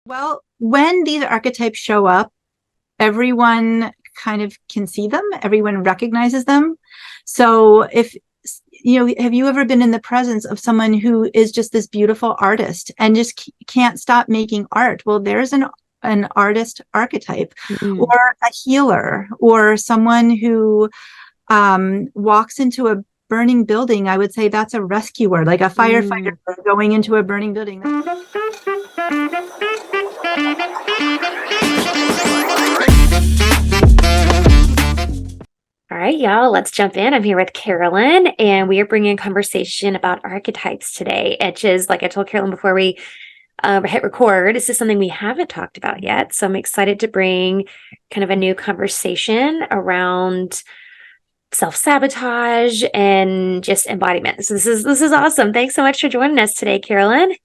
Well, when these archetypes show up, everyone kind of can see them, everyone recognizes them. So if have you ever been in the presence of someone who is just this beautiful artist and just can't stop making art? Well, there's an artist archetype, Mm. or a healer, or someone who walks into a burning building. I would say that's a rescuer, like a firefighter Mm. going into a burning building. All right, y'all, let's jump in. I'm here with Carolyn, and we are bringing a conversation about archetypes today, which is, like I told Carolyn before we hit record, this is something we haven't talked about yet. So I'm excited to bring kind of a new conversation around self-sabotage and just embodiment. So this is awesome. Thanks so much for joining us today, Carolyn.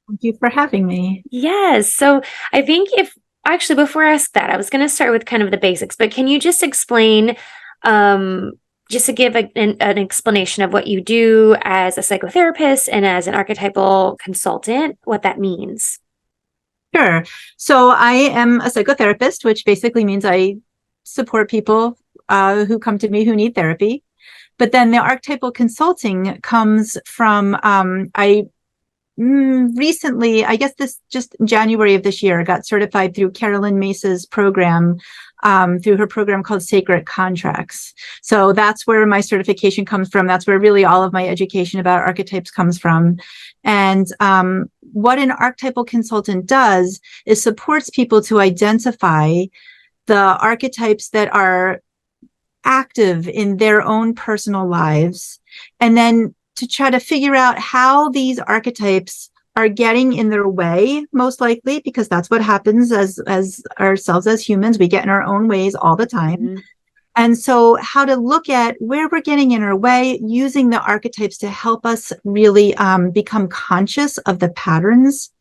Thank you for having me. Yes. So I think before I ask that, I was going to start with kind of the basics, but can you just explain, just to give an explanation of what you do as a psychotherapist and as an archetypal consultant, what that means? Sure. So I am a psychotherapist, which basically means I support people who come to me who need therapy. But then the archetypal consulting comes from I recently, I guess this just January of this year, got certified through Carolyn Mace's program, through her program called Sacred Contracts. So that's where my certification comes from. That's where really all of my education about archetypes comes from. And what an archetypal consultant does is supports people to identify the archetypes that are active in their own personal lives, and then to try to figure out how these archetypes are getting in their way, most likely, because that's what happens as ourselves as humans. We get in our own ways all the time. Mm-hmm. And so how to look at where we're getting in our way, using the archetypes to help us really become conscious of the patterns.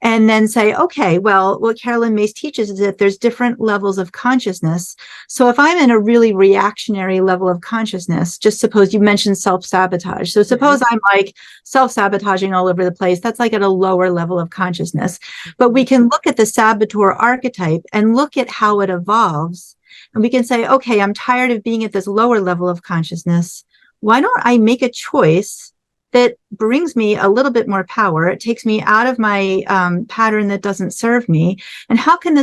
And then say, okay, well, what Carolyn Mace teaches is that there's different levels of consciousness. So if I'm in a really reactionary level of consciousness, just suppose you mentioned self-sabotage. So suppose I'm like self-sabotaging all over the place. That's like at a lower level of consciousness. But we can look at the saboteur archetype and look at how it evolves. And we can say, okay, I'm tired of being at this lower level of consciousness. Why don't I make a choice that brings me a little bit more power? It takes me out of my pattern that doesn't serve me. And how can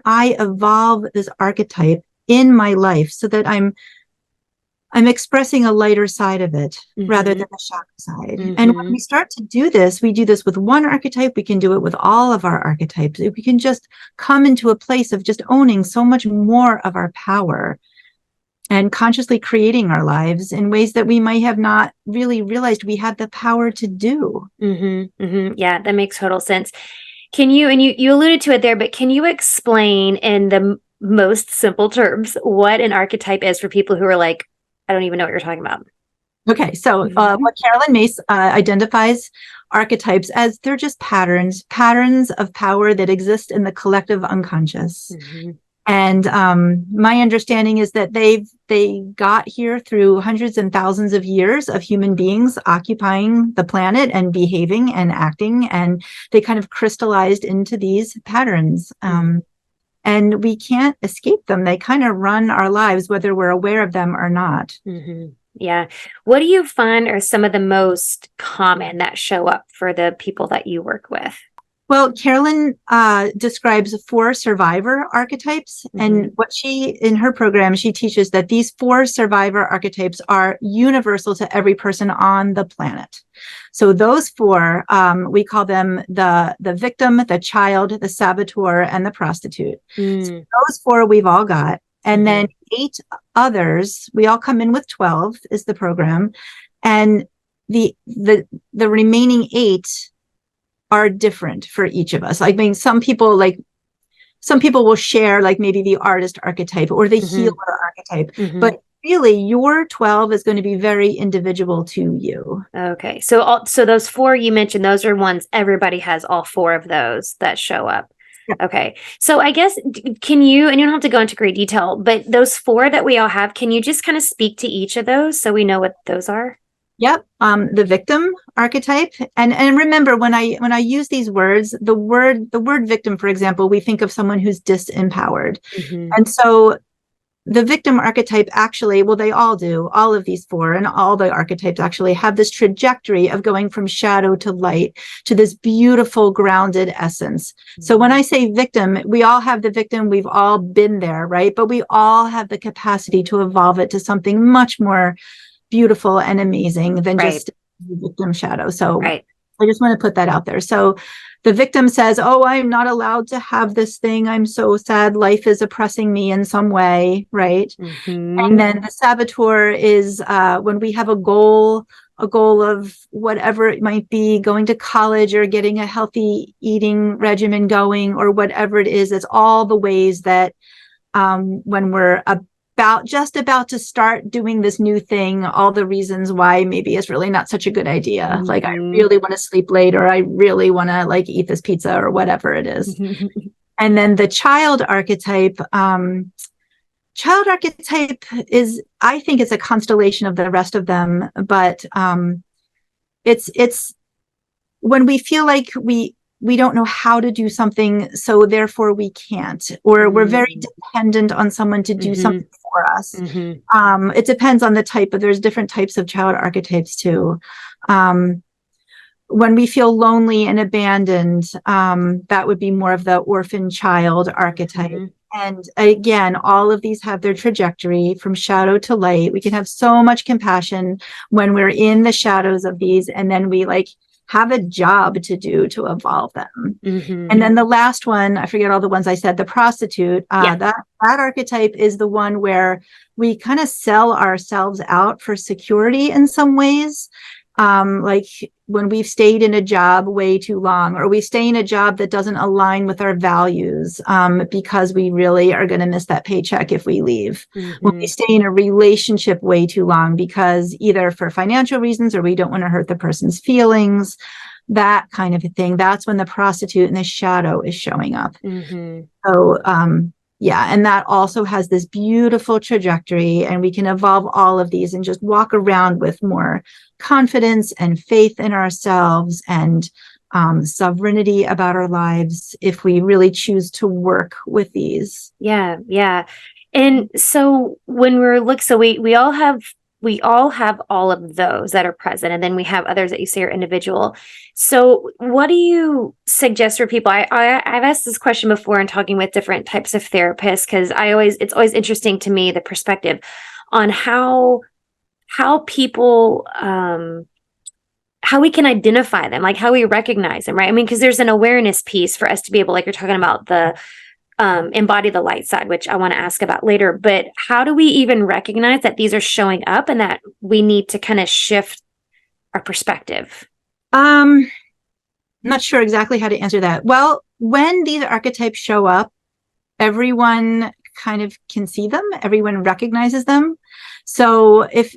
I evolve this archetype in my life so that I'm expressing a lighter side of it rather than the shadow side? And when we start to do this, we do this with one archetype. We can do it with all of our archetypes. We can just come into a place of just owning so much more of our power and consciously creating our lives in ways that we might have not really realized we had the power to do. Yeah, that makes total sense. Can you, and you alluded to it there, but can you explain in the most simple terms what an archetype is for people who are like, I don't even know what you're talking about? Okay, so what Carolyn Mace identifies archetypes as, they're just patterns of power that exist in the collective unconscious. And my understanding is that they got here through hundreds and thousands of years of human beings occupying the planet and behaving and acting, and they kind of crystallized into these patterns. And we can't escape them. They kind of run our lives, whether we're aware of them or not. Yeah. What do you find are some of the most common that show up for the people that you work with? Well, Carolyn describes 4 survivor archetypes. And in her program, she teaches that these 4 survivor archetypes are universal to every person on the planet. So those 4, we call them the victim, the child, the saboteur, and the prostitute. So those 4 we've all got. And then 8 others, we all come in with 12 is the program. And the remaining 8 are different for each of us. I mean, some people will share like maybe the artist archetype or the healer archetype, but really your 12 is going to be very individual to you. Okay. So those 4 you mentioned, those are ones everybody has all 4 of those that show up. Yeah. Okay. So I guess, can you, and you don't have to go into great detail, but those 4 that we all have, can you just kind of speak to each of those so we know what those are? Yep. The victim archetype. And remember, when I use these words, the word victim, for example, we think of someone who's disempowered. Mm-hmm. And so the victim archetype actually, well, they all do, all of these four, and all the archetypes actually have this trajectory of going from shadow to light to this beautiful grounded essence. So when I say victim, we all have the victim, we've all been there, right? But we all have the capacity to evolve it to something much more beautiful and amazing than Right. just victim shadow. So Right. I just want to put that out there. So the victim says, oh, I'm not allowed to have this thing. I'm so sad. Life is oppressing me in some way. Right. Mm-hmm. And then the saboteur is when we have a goal of whatever it might be, going to college or getting a healthy eating regimen going or whatever it is. It's all the ways that when we're just about to start doing this new thing, all the reasons why maybe it's really not such a good idea. Mm-hmm. Like, I really want to sleep late, or I really want to like eat this pizza or whatever it is. And then the child archetype is, I think it's a constellation of the rest of them, but it's when we feel like we don't know how to do something, so therefore we can't, or we're very dependent on someone to do something for us. It depends on the type, but there's different types of child archetypes too. When we feel lonely and abandoned, that would be more of the orphan child archetype. And again, all of these have their trajectory from shadow to light. We can have so much compassion when we're in the shadows of these, and then we like have a job to do to evolve them. And then the last one, I forget all the ones I said, the prostitute, that archetype is the one where we kind of sell ourselves out for security in some ways. Like when we've stayed in a job way too long, or we stay in a job that doesn't align with our values, because we really are going to miss that paycheck if we leave. When we stay in a relationship way too long, because either for financial reasons or we don't want to hurt the person's feelings, that kind of a thing. That's when the prostitute in the shadow is showing up. So, yeah, and that also has this beautiful trajectory, and we can evolve all of these and just walk around with more confidence and faith in ourselves and sovereignty about our lives if we really choose to work with these. Yeah. And so when we all have all of those that are present, and then we have others that you say are individual. So what do you suggest for people? I've asked this question before in talking with different types of therapists, because it's always interesting to me, the perspective on how people, how we can identify them, like how we recognize them, right? I mean, because there's an awareness piece for us to be able, like you're talking about, the embody the light side, which I want to ask about later. But how do we even recognize that these are showing up and that we need to kind of shift our perspective? I'm not sure exactly how to answer that. Well, when these archetypes show up, everyone kind of can see them. Everyone recognizes them. So if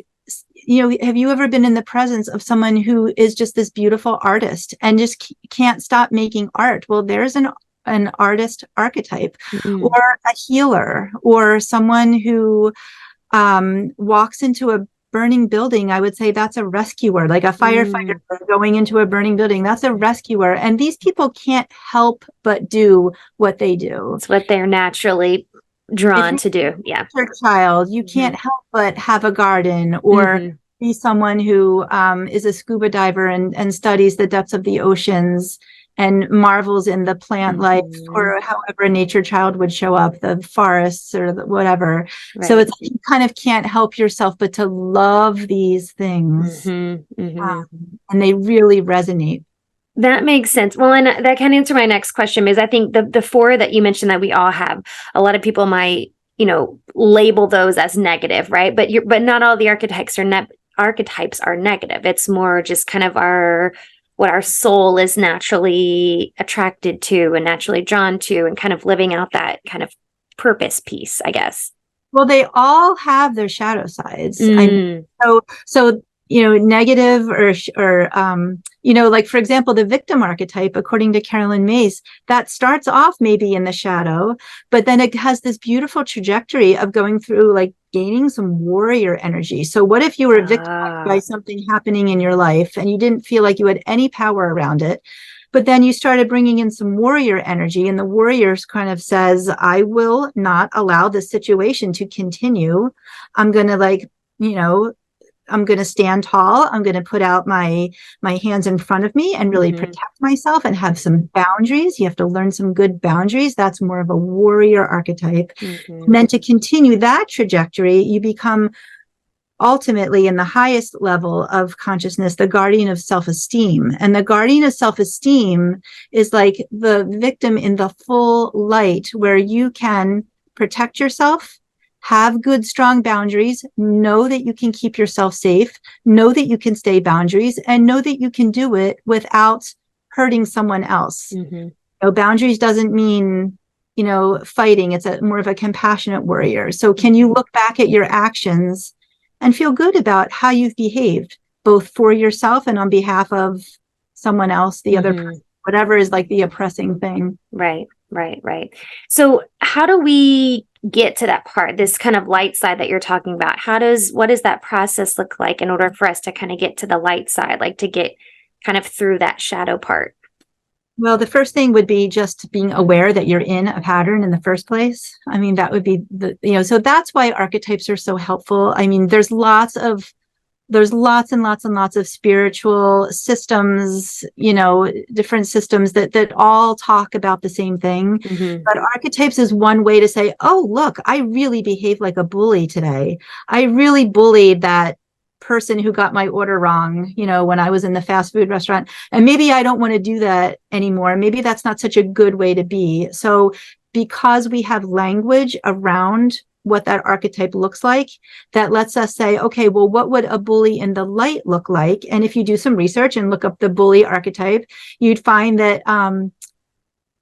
have you ever been in the presence of someone who is just this beautiful artist and just can't stop making art? Well, there's an artist archetype, or a healer, or someone who walks into a burning building. I would say that's a rescuer, like a firefighter going into a burning building. That's a rescuer. And these people can't help but do what they do. It's what they're naturally drawn to do. Yeah. Your child, you can't help but have a garden, or be someone who is a scuba diver and studies the depths of the oceans and marvels in the plant life, or however a nature child would show up, the forests or whatever. Right. So it's you kind of can't help yourself but to love these things, and they really resonate. That makes sense. Well, and that kind of answers my next question, is I think the four that you mentioned that we all have, a lot of people might, label those as negative, right? But not all the archetypes are negative. It's more just kind of what our soul is naturally attracted to and naturally drawn to, and kind of living out that kind of purpose piece, I guess. Well, they all have their shadow sides. So negative or like, for example, the victim archetype, according to Carolyn Wallace, that starts off maybe in the shadow, but then it has this beautiful trajectory of going through like gaining some warrior energy. So what if you were victimized by something happening in your life and you didn't feel like you had any power around it? But then you started bringing in some warrior energy, and the warriors kind of says, I will not allow this situation to continue. I'm going to I'm going to stand tall. I'm going to put out my hands in front of me and really protect myself and have some boundaries. You have to learn some good boundaries. That's more of a warrior archetype. And then to continue that trajectory, you become ultimately in the highest level of consciousness, the guardian of self-esteem. And the guardian of self-esteem is like the victim in the full light, where you can protect yourself, have good, strong boundaries, know that you can keep yourself safe, know that you can stay boundaries, and know that you can do it without hurting someone else. Boundaries doesn't mean, fighting. It's more of a compassionate warrior. So can you look back at your actions and feel good about how you've behaved, both for yourself and on behalf of someone else, the other person, whatever is like the oppressing thing. Right. So how do we get to that part, this kind of light side that you're talking about? What does that process look like in order for us to kind of get to the light side, like to get kind of through that shadow part? Well, the first thing would be just being aware that you're in a pattern in the first place. I mean, that would be so that's why archetypes are so helpful. I mean, there's lots and lots of spiritual systems, different systems that all talk about the same thing. But archetypes is one way to say, oh, look, I really behaved like a bully today. I really bullied that person who got my order wrong, when I was in the fast food restaurant, and maybe I don't want to do that anymore. Maybe that's not such a good way to be. So because we have language around what that archetype looks like, that lets us say, okay, well, what would a bully in the light look like? And if you do some research and look up the bully archetype, you'd find that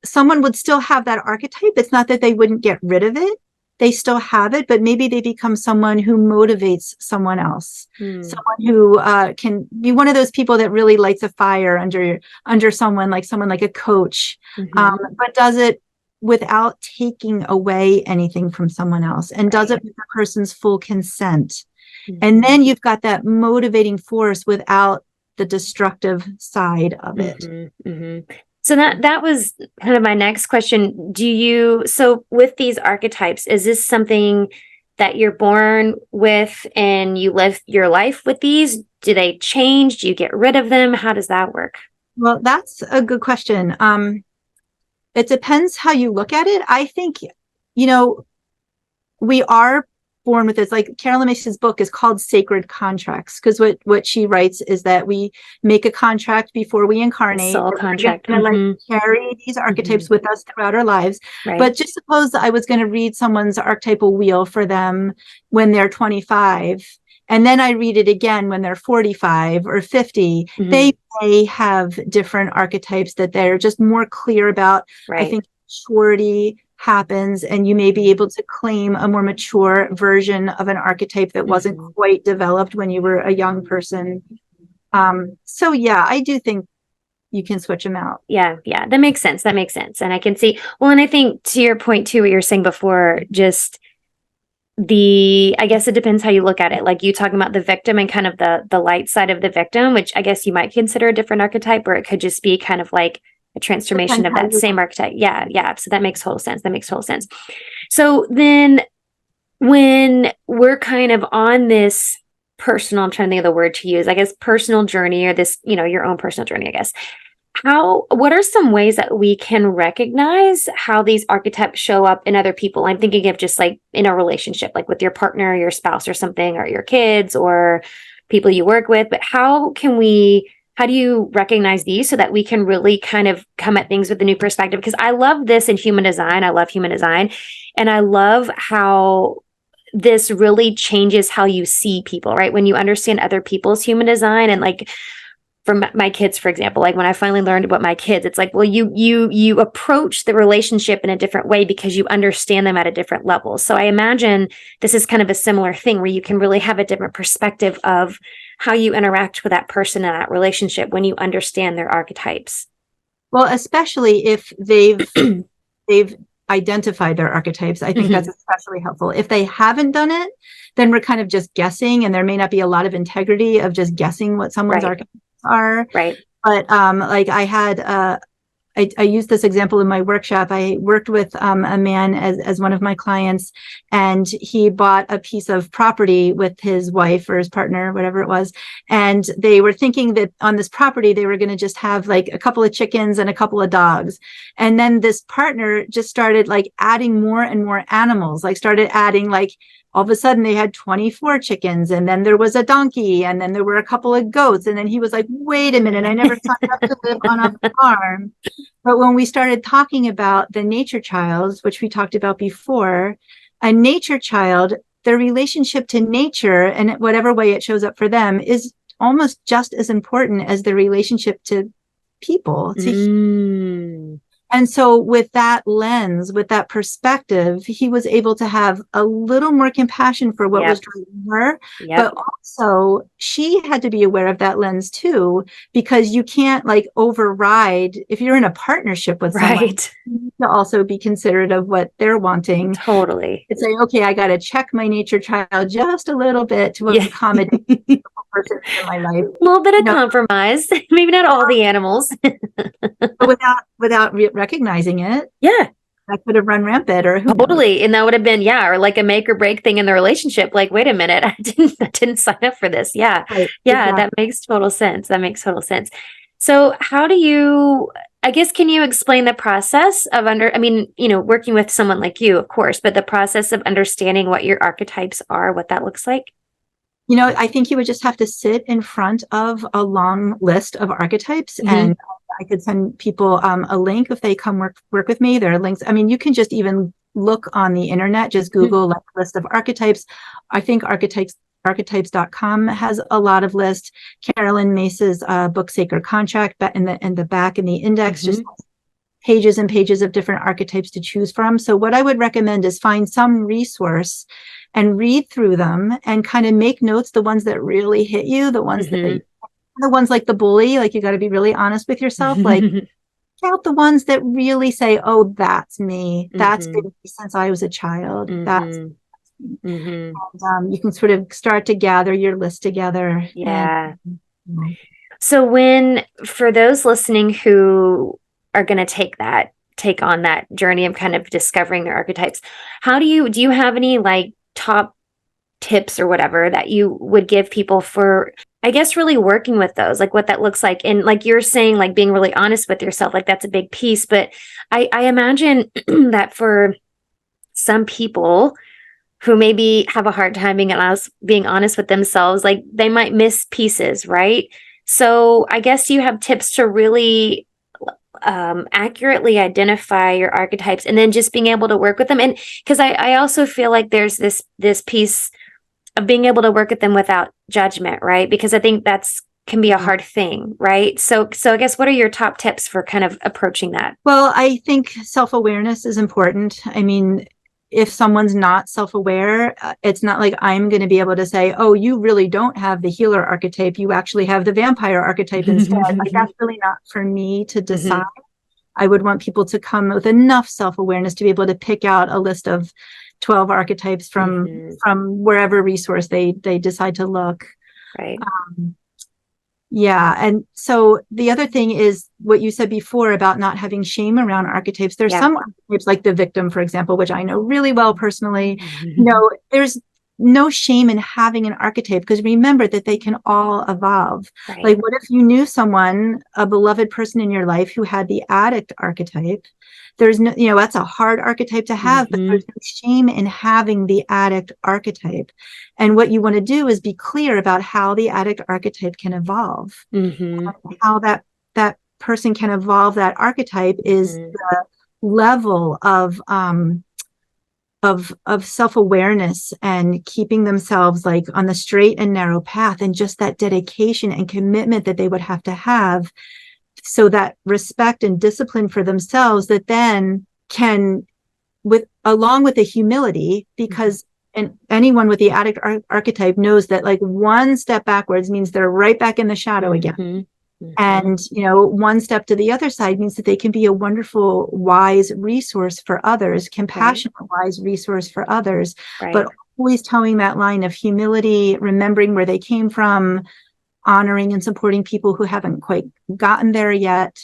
someone would still have that archetype. It's not that they wouldn't get rid of it. They still have it, but maybe they become someone who motivates someone else, someone who can be one of those people that really lights a fire under someone like a coach, but does it without taking away anything from someone else, and does it with the person's full consent. And then you've got that motivating force without the destructive side of it. So that was kind of my next question. So with these archetypes, is this something that you're born with and you live your life with these? Do they change? Do you get rid of them? How does that work? Well, that's a good question. It depends how you look at it. I think, we are born with this. Like Carolyn Wallace's book is called Sacred Contracts, because what she writes is that we make a contract before we incarnate. Soul contract. Like carry these archetypes with us throughout our lives. Right. But just suppose I was going to read someone's archetypal wheel for them when they're 25. And then I read it again when they're 45 or 50. They may have different archetypes that they're just more clear about. Right. I think maturity happens, and you may be able to claim a more mature version of an archetype that wasn't quite developed when you were a young person. So yeah, I do think you can switch them out. Yeah, that makes sense. And I can see, well, and I think to your point too, what you were saying before, just I guess it depends how you look at it. Like you talking about the victim and kind of the light side of the victim, which I guess you might consider a different archetype, or it could just be kind of like a transformation of that same archetype. Yeah. So that makes total sense. So then when we're kind of on this personal, I'm trying to think of the word to use, I guess, personal journey, or this, your own personal journey, I guess. What are some ways that we can recognize how these archetypes show up in other people? I'm thinking of just like in a relationship, like with your partner, or your spouse or something, or your kids or people you work with. But how do you recognize these so that we can really kind of come at things with a new perspective? Because I love this in human design. I love human design. And I love how this really changes how you see people, right? When you understand other people's human design, and like from my kids, for example, like when I finally learned about my kids, it's like, well, you approach the relationship in a different way because you understand them at a different level. So I imagine this is kind of a similar thing where you can really have a different perspective of how you interact with that person in that relationship when you understand their archetypes. Well, especially if they've identify their archetypes. I think Mhm. that's especially helpful. If they haven't done it, then we're kind of just guessing, and there may not be a lot of integrity of just guessing what someone's Right. archetypes are. Right. But like I had I used this example in my workshop. I worked with a man as one of my clients, and he bought a piece of property with his wife or his partner, whatever it was. And they were thinking that on this property, they were going to just have like a couple of chickens and a couple of dogs. And then this partner just started like adding more and more animals, like started adding like, all of a sudden they had 24 chickens, and then there was a donkey, and then there were a couple of goats. And then he was like, wait a minute, I never signed up to live on a farm. But when we started talking about the nature child, which we talked about before, a nature child, their relationship to nature and whatever way it shows up for them is almost just as important as the relationship to people. And so with that lens, with that perspective, he was able to have a little more compassion for what was driving her. But also she had to be aware of that lens too, because you can't like override, if you're in a partnership with someone, you need to also be considerate of what they're wanting. Totally. And say, okay, I got to check my nature child just a little bit to accommodate the person in my life. A little bit of compromise, maybe not all the animals. But without recognizing it, that could have run rampant, or who totally knows? And that would have been or like a make or break thing in the relationship. Like, wait a minute, I didn't sign up for this. Right, That makes total sense. So how do you, I guess, can you explain the process of working with someone like you, of course, but the process of understanding what your archetypes are, what that looks like? I think you would just have to sit in front of a long list of archetypes, and I could send people a link if they come work with me. There are links. I mean, you can just even look on the internet, just Google like list of archetypes. I think archetypes.com has a lot of lists. Carolyn Mace's book Sacred Contract, in the back in the index, just pages and pages of different archetypes to choose from. So what I would recommend is find some resource and read through them and kind of make notes, the ones that really hit you, the ones like the bully, like you got to be really honest with yourself, like count the ones that really say, oh, that's me. That's been me since I was a child. That's and, you can sort of start to gather your list together. So for those listening who are going to take on that journey of kind of discovering their archetypes, do you have any like top tips or whatever that you would give people for, I guess, really working with those, like what that looks like? And like you're saying, like being really honest with yourself, like that's a big piece. But I imagine that for some people who maybe have a hard time being honest with themselves, like they might miss pieces, right? So I guess you have tips to really accurately identify your archetypes, and then just being able to work with them. And because I also feel like there's this piece of being able to work with them without judgment, right? Because I think can be a hard thing, right? So I guess, what are your top tips for kind of approaching that? Well, I think self-awareness is important. I mean, if someone's not self-aware, it's not like I'm going to be able to say, oh, you really don't have the healer archetype. You actually have the vampire archetype instead. Like, that's really not for me to decide. I would want people to come with enough self-awareness to be able to pick out a list of 12 archetypes from wherever resource they decide to look. Right. And so the other thing is what you said before about not having shame around archetypes. There's some archetypes, like the victim, for example, which I know really well personally. There's no shame in having an archetype, because remember that they can all evolve. Right. Like, what if you knew someone, a beloved person in your life, who had the addict archetype? There's no, that's a hard archetype to have, but there's no shame in having the addict archetype. And what you want to do is be clear about how the addict archetype can evolve. How that person can evolve that archetype is the level of self-awareness and keeping themselves like on the straight and narrow path, and just that dedication and commitment that they would have to have. So that respect and discipline for themselves that then can, along with the humility, because anyone with the addict archetype knows that like one step backwards means they're right back in the shadow again. And, one step to the other side means that they can be a wonderful, wise resource for others, compassionate, wise resource for others, Right. but always towing that line of humility, remembering where they came from, honoring and supporting people who haven't quite gotten there yet.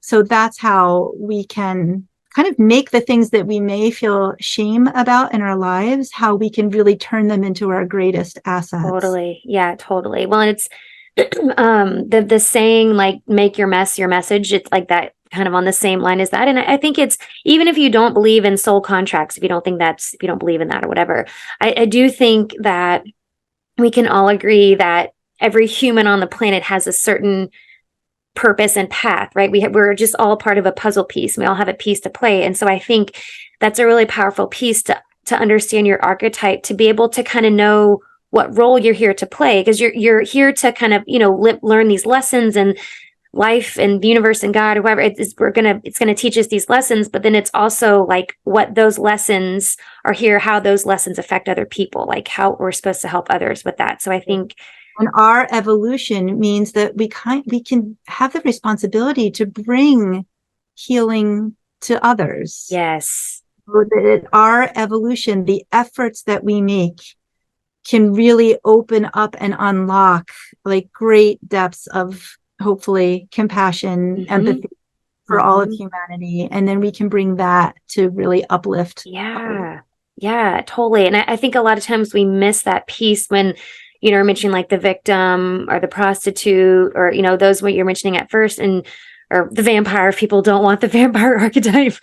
So that's how we can kind of make the things that we may feel shame about in our lives, how we can really turn them into our greatest assets. Totally. Yeah, totally. Well, and it's the saying, like, make your mess your message. It's like that, kind of on the same line as that. And I think it's, even if you don't believe in soul contracts, if you don't believe in that or whatever, I do think that we can all agree that every human on the planet has a certain purpose and path, right? We're just all part of a puzzle piece. We all have a piece to play. And so I think that's a really powerful piece to understand your archetype, to be able to kind of know what role you're here to play, because you're here to kind of, learn these lessons, and life and the universe and God, or whoever it's going to teach us these lessons. But then it's also like what those lessons are here, how those lessons affect other people, like how we're supposed to help others with that. So I think, and our evolution means that we can have the responsibility to bring healing to others. yes, So that our evolution, the efforts that we make, can really open up and unlock like great depths of, hopefully, compassion, empathy for all of humanity. And then we can bring that to really uplift. Yeah, totally. And I think a lot of times we miss that piece when, we're mentioning like the victim or the prostitute, or, those what you're mentioning at first, or the vampire, if people don't want the vampire archetype.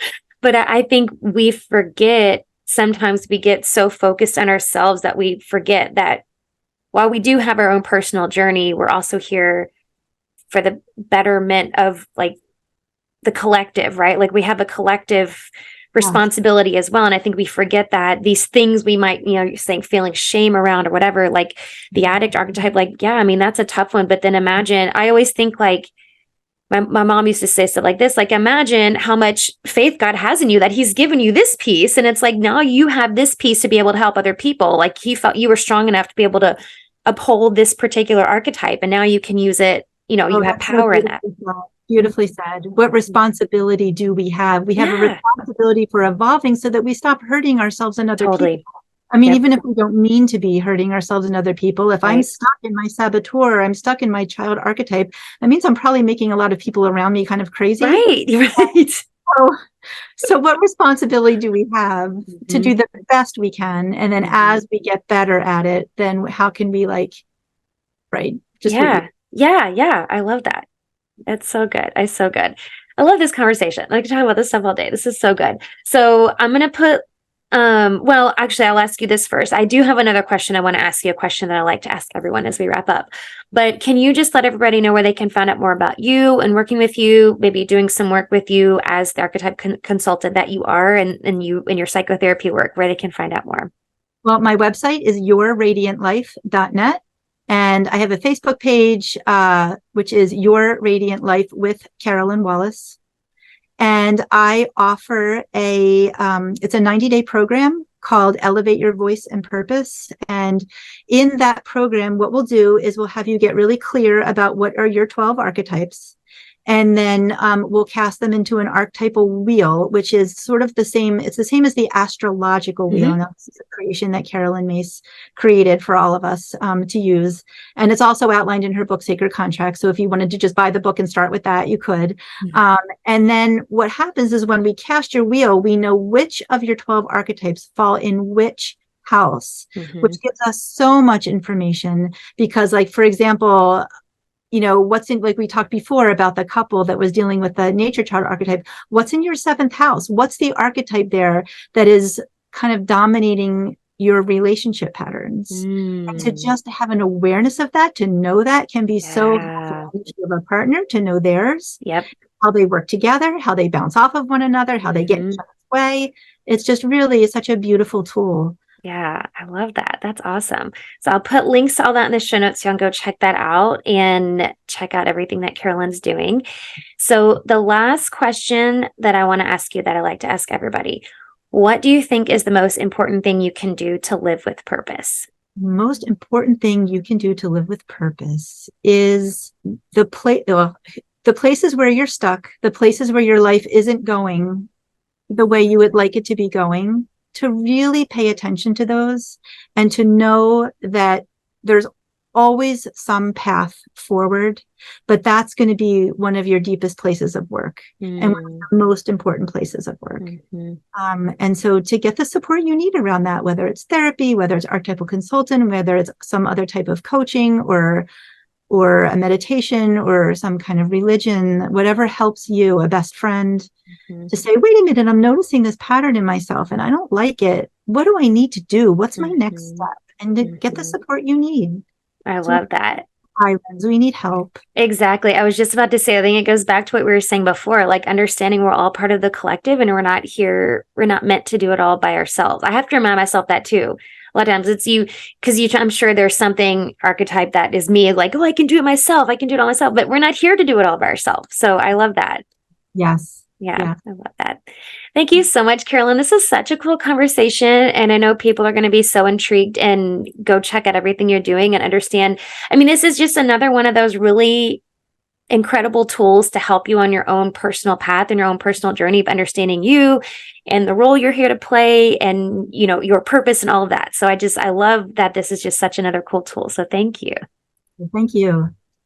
But I think we forget, sometimes we get so focused on ourselves that we forget that while we do have our own personal journey, we're also here for the betterment of like the collective, right? Like we have a collective responsibility as well. And I think we forget that these things we might, you're saying feeling shame around or whatever, like the addict archetype, like, yeah, I mean, that's a tough one. But then imagine, I always think like, my mom used to say stuff like this, like, imagine how much faith God has in you, that he's given you this piece. And it's like, now you have this piece to be able to help other people. Like he felt you were strong enough to be able to uphold this particular archetype. And now you can use it, you have power in that. Beautifully said. What responsibility do we have? We have a responsibility for evolving so that we stop hurting ourselves and other people. I mean, even if we don't mean to be hurting ourselves and other people, if I'm stuck in my saboteur, I'm stuck in my child archetype, that means I'm probably making a lot of people around me kind of crazy. Right. So what responsibility do we have to do the best we can? And then as we get better at it, then how can we I love that. That's so good. So good. I love this conversation. I could talk about this stuff all day. This is so good. So I'm going to put, well, actually, I'll ask you this first. I do have another question. I want to ask you a question that I like to ask everyone as we wrap up. But can you just let everybody know where they can find out more about you and working with you, maybe doing some work with you as the archetype consultant that you are, and you in your psychotherapy work, where they can find out more? Well, my website is yourradiantlife.net. And I have a Facebook page, which is Your Radiant Life with Carolyn Wallace. And I offer it's a 90-day program called Elevate Your Voice and Purpose. And in that program, what we'll do is we'll have you get really clear about what are your 12 archetypes. And then we'll cast them into an archetypal wheel, which is sort of the same. It's the same as the astrological wheel. And that's a creation that Carolyn Mace created for all of us to use. And it's also outlined in her book, Sacred Contracts. So if you wanted to just buy the book and start with that, you could. And then what happens is when we cast your wheel, we know which of your 12 archetypes fall in which house, which gives us so much information. Because, like, for example, what's in, like we talked before about the couple that was dealing with the nature chart archetype, what's in your 7th house? What's the archetype there that is kind of dominating your relationship patterns? And to just have an awareness of that, to know that can be so helpful of a partner to know theirs, how they work together, how they bounce off of one another, how they get in each other's way. It's just really such a beautiful tool. Yeah, I love that. That's awesome. So I'll put links to all that in the show notes. So you can go check that out and check out everything that Carolyn's doing. So the last question that I want to ask you, that I like to ask everybody, what do you think is the most important thing you can do to live with purpose? most important thing you can do to live with purpose is the places where you're stuck, the places where your life isn't going the way you would like it to be going, to really pay attention to those and to know that there's always some path forward, but that's going to be one of your deepest places of work and one of the most important places of work. And so to get the support you need around that, whether it's therapy, whether it's archetypal consultant, whether it's some other type of coaching or a meditation or some kind of religion, whatever helps you, a best friend, to say, wait a minute, I'm noticing this pattern in myself and I don't like it. What do I need to do? What's my next step? And to get the support you need. I love that. We need help. Exactly. I was just about to say, I think it goes back to what we were saying before, like understanding we're all part of the collective and we're not meant to do it all by ourselves. I have to remind myself that too. A lot of times it's you, because I'm sure there's something archetype that is me, like, oh, I can do it myself. I can do it all myself, but we're not here to do it all by ourselves. So I love that. Yes. Yeah, I love that. Thank you so much, Carolyn. This is such a cool conversation. And I know people are going to be so intrigued and go check out everything you're doing and understand. I mean, this is just another one of those really incredible tools to help you on your own personal path and your own personal journey of understanding you and the role you're here to play and, you know, your purpose and all of that. So I love that this is just such another cool tool. So thank you. Thank you.